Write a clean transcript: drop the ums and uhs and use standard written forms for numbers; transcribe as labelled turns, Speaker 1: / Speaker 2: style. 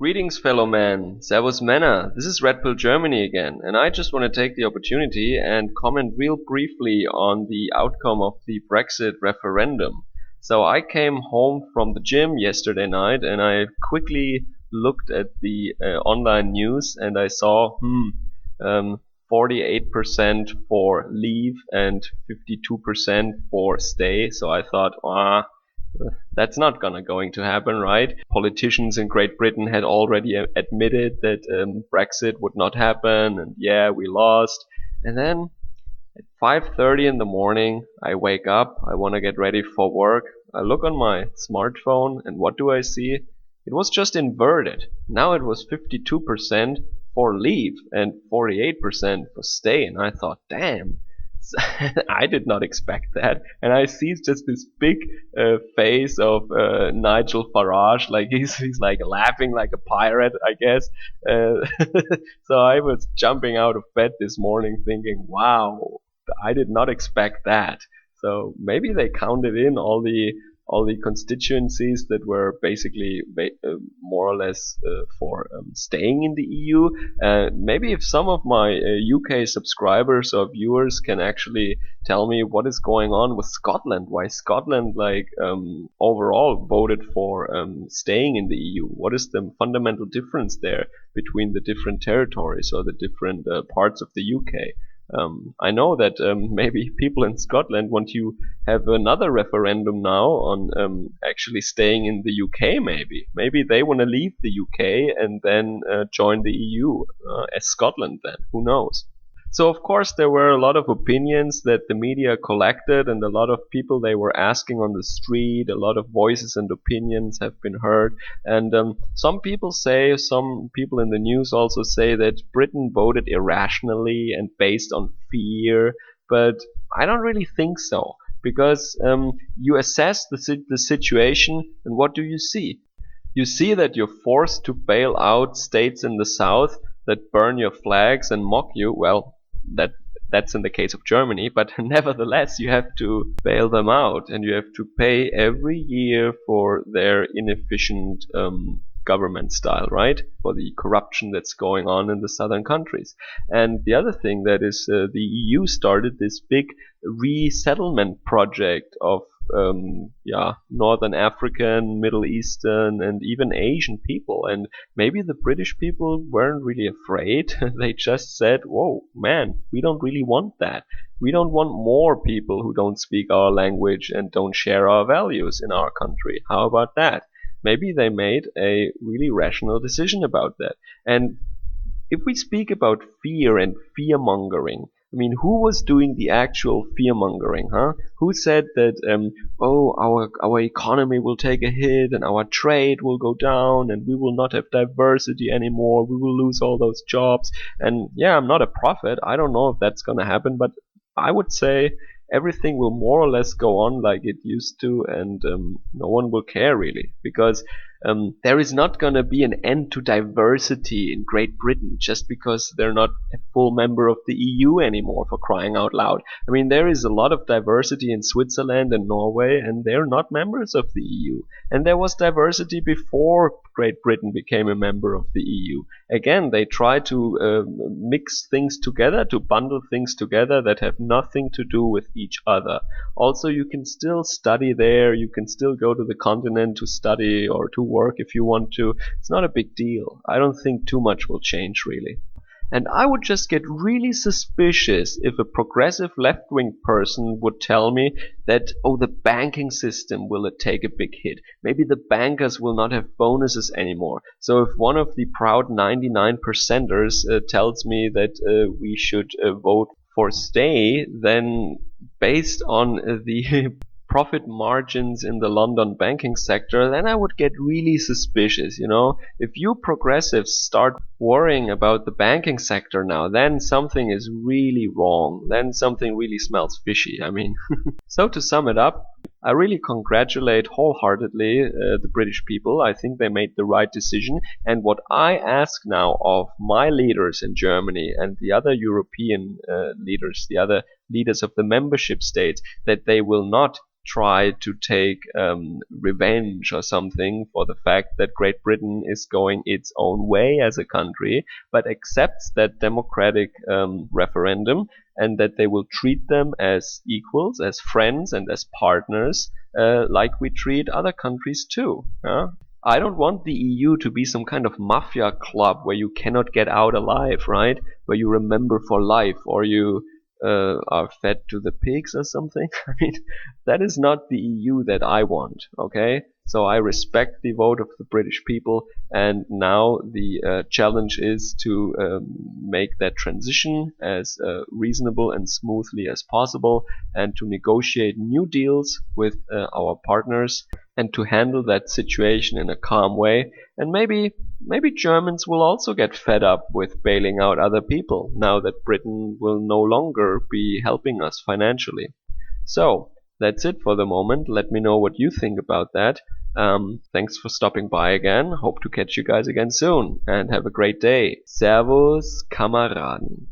Speaker 1: Greetings, fellow man. Servus, Männer. This is Red Pill Germany again, and I just want to take the opportunity and comment real briefly on the outcome of the Brexit referendum. So I came home from the gym yesterday night, and I quickly looked at the online news, and I saw 48% for leave and 52% for stay. So I thought, that's not going to happen, right? Politicians in Great Britain had already admitted that Brexit would not happen, and yeah, we lost. And then at 5:30 in the morning, I wake up, I want to get ready for work. I look on my smartphone, and what do I see? It was just inverted. Now it was 52% for leave and 48% for stay, and I thought, damn. I did not expect that, and I see just this big face of Nigel Farage, like he's like laughing like a pirate, I guess. So I was jumping out of bed this morning, thinking, "Wow, I did not expect that." So maybe they counted in all the constituencies that were basically more or less for staying in the EU. Maybe if some of my UK subscribers or viewers can actually tell me what is going on with Scotland, why Scotland overall voted for staying in the EU. What is the fundamental difference there between the different territories or the different parts of the UK? I know that maybe people in Scotland want to have another referendum now on actually staying in the UK. Maybe they want to leave the UK and then join the EU as Scotland. Then who knows? So of course there were a lot of opinions that the media collected, and a lot of people they were asking on the street. A lot of voices and opinions have been heard, and some people in the news also say that Britain voted irrationally and based on fear, but I don't really think so, because you assess the situation, and what do you see? You see that you're forced to bail out states in the south that burn your flags and mock you. Well, that's in the case of Germany, but nevertheless you have to bail them out, and you have to pay every year for their inefficient government style, right? For the corruption that's going on in the southern countries. And the other thing that is the EU started this big resettlement project of Northern African, Middle Eastern, and even Asian people. And maybe the British people weren't really afraid. They just said, whoa, man, we don't really want that. We don't want more people who don't speak our language and don't share our values in our country. How about that? Maybe they made a really rational decision about that. And if we speak about fear and fear-mongering, I mean, who was doing the actual fear-mongering, huh? Who said that, our economy will take a hit and our trade will go down and we will not have diversity anymore, we will lose all those jobs. And yeah, I'm not a prophet, I don't know if that's gonna happen, but I would say everything will more or less go on like it used to, and no one will care really, because there is not going to be an end to diversity in Great Britain just because they're not a full member of the EU anymore, for crying out loud. I mean, there is a lot of diversity in Switzerland and Norway, and they're not members of the EU. And there was diversity before Great Britain became a member of the EU. Again, they try to mix things together, to bundle things together that have nothing to do with each other. Also, you can still study there, you can still go to the continent to study or to work if you want to. It's not a big deal. I don't think too much will change really. And I would just get really suspicious if a progressive left-wing person would tell me that, oh, the banking system will take a big hit. Maybe the bankers will not have bonuses anymore. So if one of the proud 99%ers tells me that we should vote for stay, then based on the profit margins in the London banking sector, then I would get really suspicious, you know. If you progressives start worrying about the banking sector now, then something is really wrong. Then something really smells fishy, I mean. So to sum it up, I really congratulate wholeheartedly the British people. I think they made the right decision. And what I ask now of my leaders in Germany and the other European leaders, the other leaders of the membership states, that they will not try to take revenge or something for the fact that Great Britain is going its own way as a country, but accepts that democratic referendum, and that they will treat them as equals, as friends, and as partners, like we treat other countries too. I don't want the EU to be some kind of mafia club where you cannot get out alive, right? Where you remember for life, or you are fed to the pigs or something. I mean, that is not the EU that I want, okay? So I respect the vote of the British people, and now the challenge is to make that transition as reasonable and smoothly as possible, and to negotiate new deals with our partners, and to handle that situation in a calm way. And maybe Germans will also get fed up with bailing out other people now that Britain will no longer be helping us financially. So that's it for the moment. Let me know what you think about that. Thanks for stopping by again. Hope to catch you guys again soon, and have a great day. Servus, Kameraden.